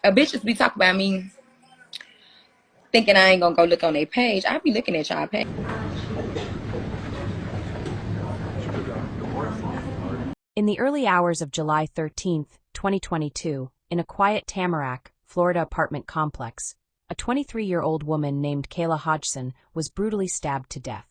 A bitch just be talking about me thinking I ain't gonna go look on their page. I be looking at y'all page. In the early hours of July 13th, 2022, in a quiet Tamarac, Florida apartment complex, a 23-year-old woman named Kayla Hodgson was brutally stabbed to death.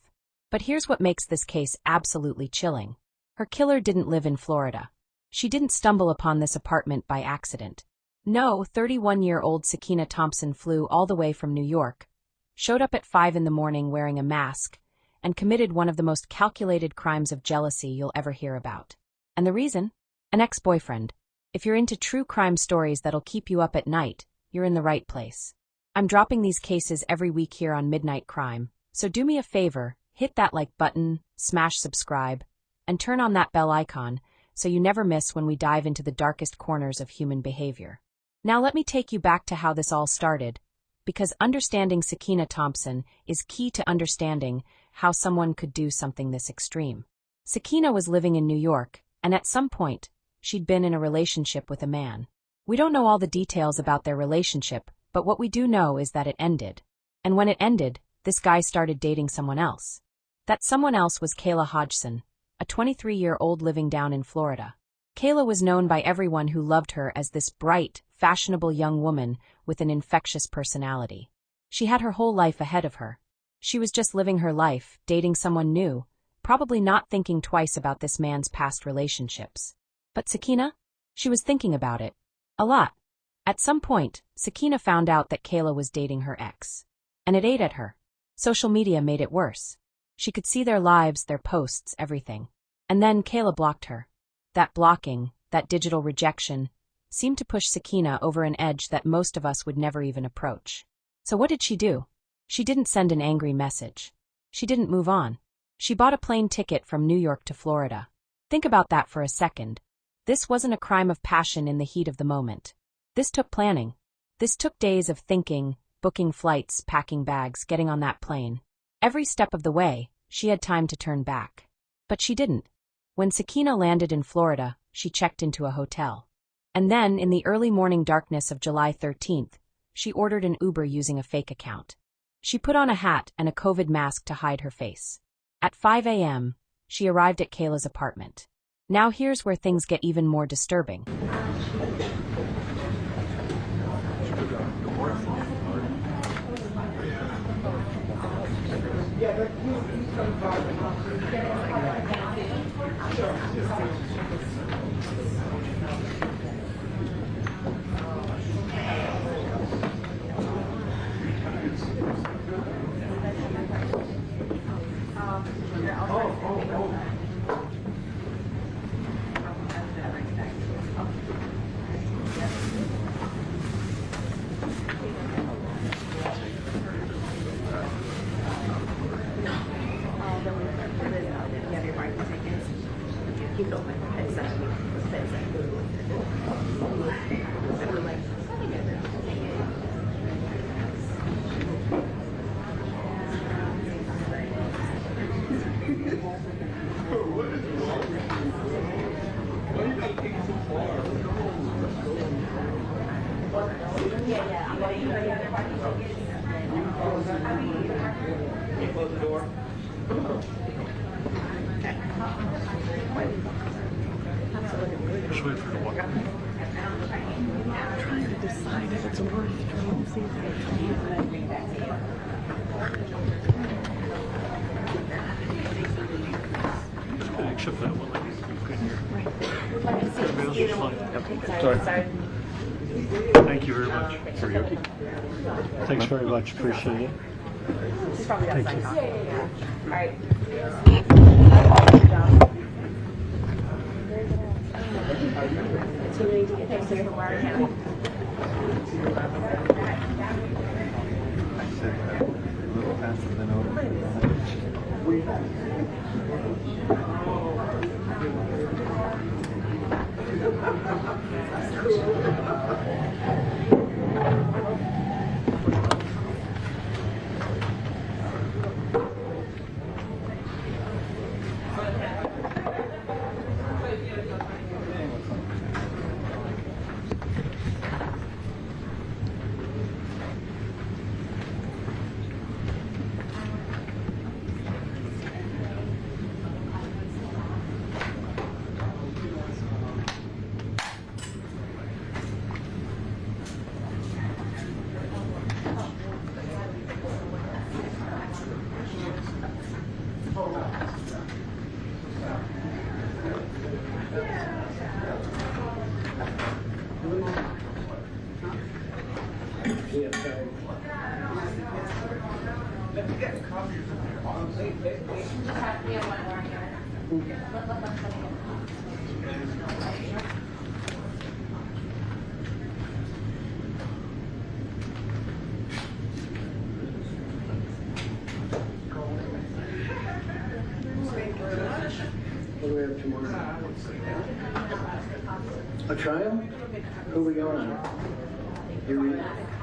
But here's what makes this case absolutely chilling. Her killer didn't live in Florida. She didn't stumble upon this apartment by accident. No, 31-year-old Sakiyna Thompson flew all the way from New York, showed up at 5 in the morning wearing a mask, and committed one of the most calculated crimes of jealousy you'll ever hear about. And the reason? An ex-boyfriend. If you're into true crime stories that'll keep you up at night, you're in the right place. I'm dropping these cases every week here on Midnight Crime, so do me a favor, hit that like button, smash subscribe, and turn on that bell icon so you never miss when we dive into the darkest corners of human behavior. Now let me take you back to how this all started, because understanding Sakiyna Thompson is key to understanding how someone could do something this extreme. Sakiyna was living in New York, and at some point, she'd been in a relationship with a man. We don't know all the details about their relationship, but what we do know is that it ended. And when it ended, this guy started dating someone else. That someone else was Kayla Hodgson, a 23-year-old living down in Florida. Kayla was known by everyone who loved her as this bright, fashionable young woman with an infectious personality. She had her whole life ahead of her. She was just living her life, dating someone new, probably not thinking twice about this man's past relationships. But Sakiyna? She was thinking about it. A lot. At some point, Sakiyna found out that Kayla was dating her ex. And it ate at her. Social media made it worse. She could see their lives, their posts, everything. And then Kayla blocked her. That blocking, that digital rejection, seemed to push Sakiyna over an edge that most of us would never even approach. So what did she do? She didn't send an angry message. She didn't move on. She bought a plane ticket from New York to Florida. Think about that for a second. This wasn't a crime of passion in the heat of the moment. This took planning. This took days of thinking, booking flights, packing bags, getting on that plane. Every step of the way, she had time to turn back. But she didn't. When Sakiyna landed in Florida, she checked into a hotel. And then, in the early morning darkness of July 13th, she ordered an Uber using a fake account. She put on a hat and a COVID mask to hide her face. At 5 a.m., she arrived at Kayla's apartment. Now here's where things get even more disturbing. Close the door. Just wait for her to walk in. Trying to decide if it's worth trying to see if I can. Except for that one lady who couldn't hear. Right. Everybody else was fine. Okay. Sorry. Thank you very much. Karaoke? Thanks very much. Appreciate it. She's probably got Thank you. All right. Too late to get things here from where I am. A little faster than over. Yeah, sorry. What do we have tomorrow? A trial? Who are we going on?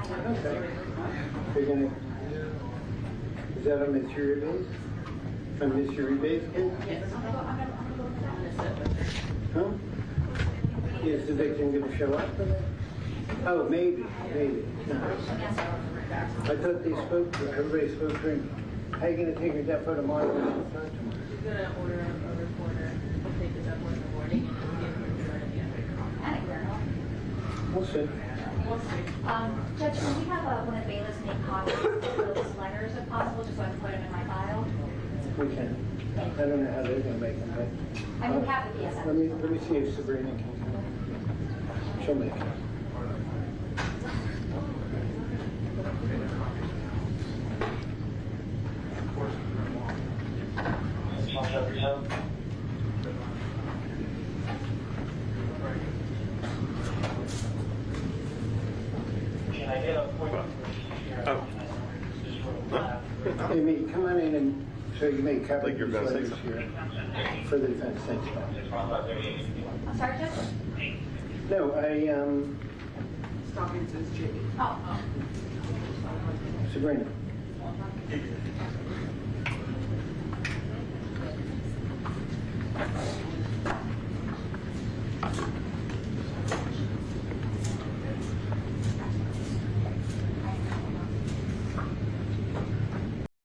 Okay. They're gonna, is that a mystery base? A mystery base case? Yes. Huh? Is the victim gonna show up for that? Oh, maybe. No. I thought they spoke to her, everybody spoke to her. How are you gonna take her death for tomorrow? He's gonna order a reporter. He'll take the death in the morning and give her the at the end. We'll see. Judge, can we have one of Bailiffs make copies of those letters if possible, just so I can put them in my file? We can. I don't know how they're gonna make them, but. I mean, we have the PSF. Let me see if Sabrina can come. She'll make it. Amy, come on in and so you make copies of these letters here for the defense. Thanks, Bob. I'm sorry, Judge? No, Stopping says Jimmy. Oh. Sabrina.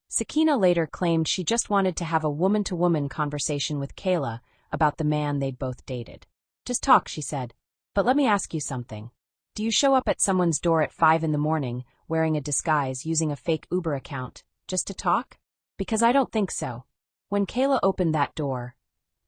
Sakiyna later claimed she just wanted to have a woman-to-woman conversation with Kayla about the man they'd both dated. Just talk, she said. But let me ask you something. Do you show up at someone's door at 5 in the morning, wearing a disguise, using a fake Uber account, just to talk? Because I don't think so. When Kayla opened that door,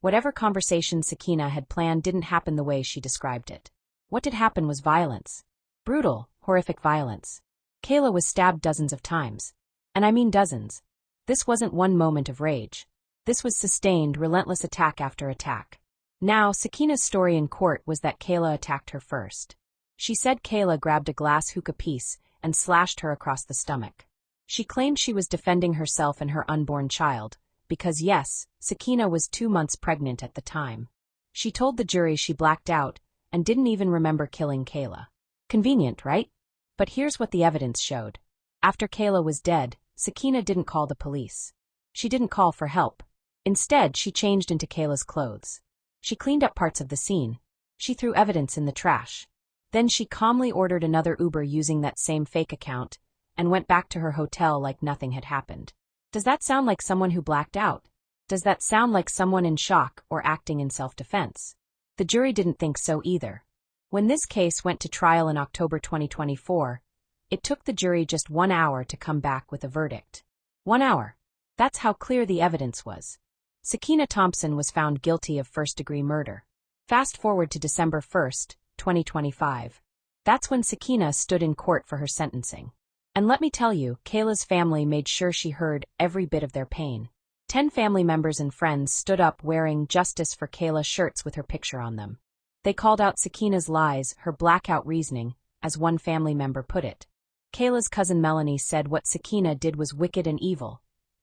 whatever conversation Sakiyna had planned didn't happen the way she described it. What did happen was violence. Brutal, horrific violence. Kayla was stabbed dozens of times. And I mean dozens. This wasn't one moment of rage. This was sustained, relentless attack after attack. Now, Sakiyna's story in court was that Kayla attacked her first. She said Kayla grabbed a glass hookah piece and slashed her across the stomach. She claimed she was defending herself and her unborn child, because yes, Sakiyna was 2 months pregnant at the time. She told the jury she blacked out and didn't even remember killing Kayla. Convenient, right? But here's what the evidence showed. After Kayla was dead, Sakiyna didn't call the police. She didn't call for help. Instead, she changed into Kayla's clothes. She cleaned up parts of the scene. She threw evidence in the trash. Then she calmly ordered another Uber using that same fake account and went back to her hotel like nothing had happened. Does that sound like someone who blacked out? Does that sound like someone in shock or acting in self-defense? The jury didn't think so either. When this case went to trial in October 2024, it took the jury just 1 hour to come back with a verdict. 1 hour. That's how clear the evidence was. Sakiyna Thompson was found guilty of first-degree murder. Fast forward to December 1st, 2025. That's when Sakiyna stood in court for her sentencing. And let me tell you, Kayla's family made sure she heard every bit of their pain. 10 family members and friends stood up wearing Justice for Kayla shirts with her picture on them. They called out Sakiyna's lies, her blackout reasoning, as one family member put it. Kayla's cousin Melanie said what Sakiyna did was wicked and evil,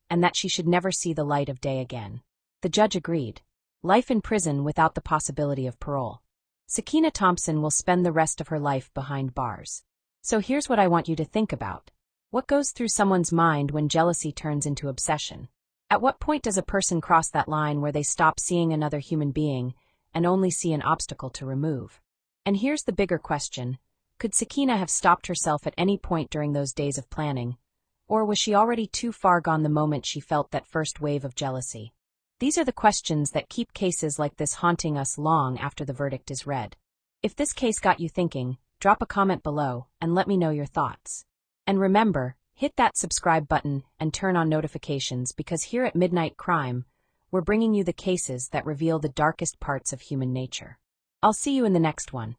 and that she should never see the light of day again. The judge agreed. Life in prison without the possibility of parole. Sakiyna Thompson will spend the rest of her life behind bars. So here's what I want you to think about. What goes through someone's mind when jealousy turns into obsession? At what point does a person cross that line where they stop seeing another human being and only see an obstacle to remove? And here's the bigger question. Could Sakiyna have stopped herself at any point during those days of planning? Or was she already too far gone the moment she felt that first wave of jealousy? These are the questions that keep cases like this haunting us long after the verdict is read. If this case got you thinking, drop a comment below and let me know your thoughts. And remember, hit that subscribe button and turn on notifications because here at Midnight Crime, we're bringing you the cases that reveal the darkest parts of human nature. I'll see you in the next one.